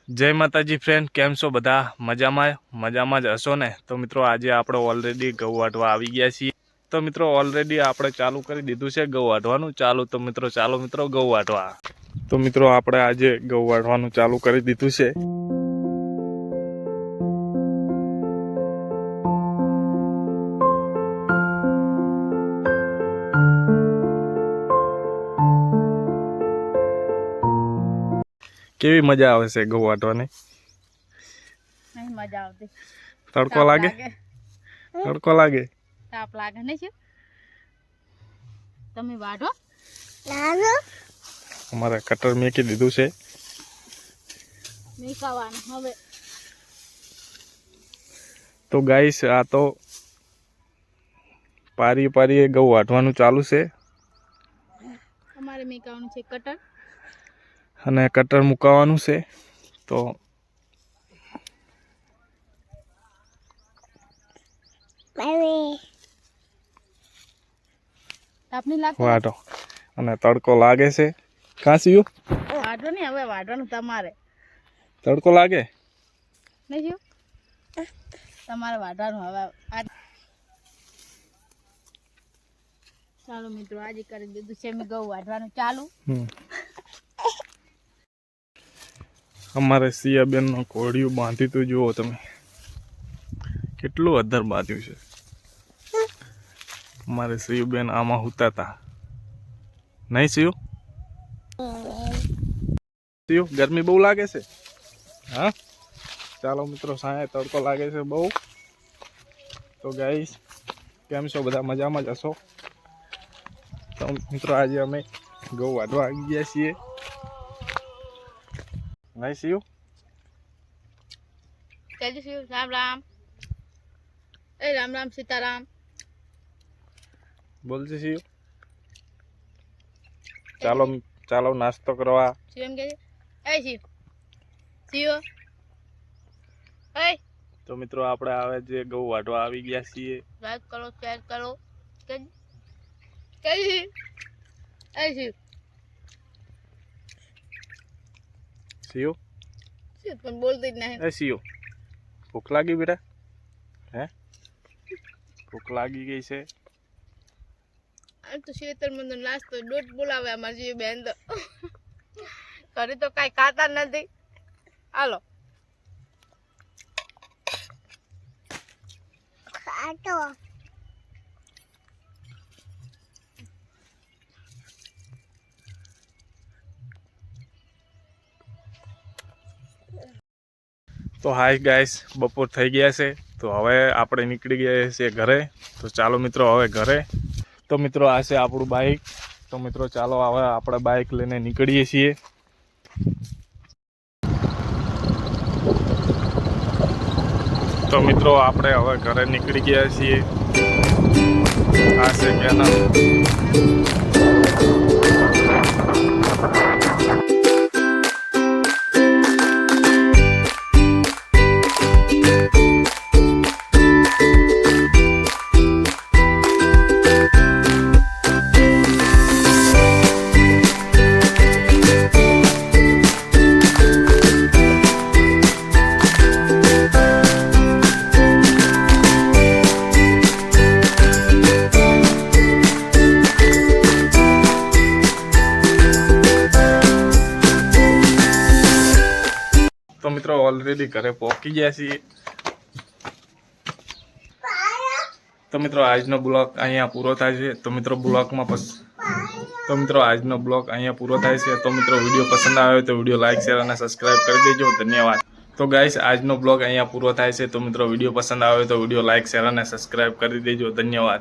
जय माताजी फ्रेंड, केम छो बधा? मजामां ज हशो ने। तो मित्रों आज આપણે ऑलरेडी गऊ वाटवा આવી ગયા છીએ। तो मित्रों ऑलरेडी આપણે ચાલુ કરી દીધું છે ગऊ વાટવાનું ચાલુ। તો મિત્રો ચાલો મિત્રો ગऊ વાટવા। તો મિત્રો આપણે આજે ગऊ વાટવાનું ચાલુ કરી દીધું છે। केवी मजा आवे छे गऊ वाटवानी? नहीं मजा आवती। तड़को लागे? तड़को लागे? ताप लागे नहीं छे? तमे वाटो? लागे। हमारे कटर मेकी दीधुं छे। मेकावानुं हवे। तो गाइस आ तो पारी पारी गऊ वाटवानुं चालू छे। हमारे मेकावानुं छे कटर અને કટર મુકાવાનું છે। તો તાપની લાગે વાટો અને તડકો લાગે છે। કાંસીયું વાટો ને હવે વાટવાનું તમારે। તડકો લાગે નહીં જો તમારે વાટવાનું હવે। ચાલો મિત્રો આજે કરી દીધું છે મેં ઘઉં વાટવાનું ચાલુ। અમારે સિયાબેન નો કોડિયું બાંધી તો જુઓ તમે કેટલું અધર બાંધ્યું છે। અમારે સિયુબેન આમાં હુતા હતા નહીં સિયુ? સિયુ ગરમી બહુ લાગે છે? હા ચાલો મિત્રો સાંજે તડકો લાગે છે બહુ। તો ગાઈસ કેમ છો બધા? મજામાં જ હશો? તો મિત્રો આજે અમે ગૌ વાટવા આવી ગયા છીએ नहीं सीयू? कहते सीयू राम राम। ए राम राम सीताराम बोल से सीयू। चालो चालो नाश्तो करवा। सीयू एम कहते ए सीयू सीयू ए तो मित्रों આપણે આવે જે ગૌ વાટવા આવી ગયા છીએ। लाइक करो शेयर करो। कहते ए सीयू सीयू सीयू पण बोलती જ નહીં। ए सीयू भूख लागी बेटा? हैं भूख लागी गई છે? આ તો શેતર મને નાસ્તો દોટ બોલાવે અમાર જે બેન તો ઘરે તો કાઈ ખાતા નથી। હાલો ખાતો તો હાય ગાઈસ બપોર થઈ ગયા છે। તો હવે આપણે નીકળી ગયા છીએ ઘરે। તો ચાલો મિત્રો હવે ઘરે। તો મિત્રો આ છે આપણું બાઇક। તો મિત્રો ચાલો હવે આપણે બાઇક લઈને નીકળીએ છીએ। તો મિત્રો આપણે હવે ઘરે નીકળી ગયા છીએ। આ છે કેનલ। तो मित्रों ऑलरेडी घरे पहुंची गया छीए। तो मित्रों आजनो ब्लॉग अहींया पूरो थाय छे। तो मित्रों ब्लॉग में तो मित्रों आजनो ब्लॉग अहींया पूरो थाय छे। तो मित्रों वीडियो पसंद आवे तो वीडियो लाइक शेयर और सब्सक्राइब कर देजो। धन्यवाद। तो गाइस आजनो ब्लॉग अहींया पूरो थाय छे। तो मित्रों वीडियो पसंद आवे तो वीडियो लाइक शेयर और सब्सक्राइब कर देजो। धन्यवाद।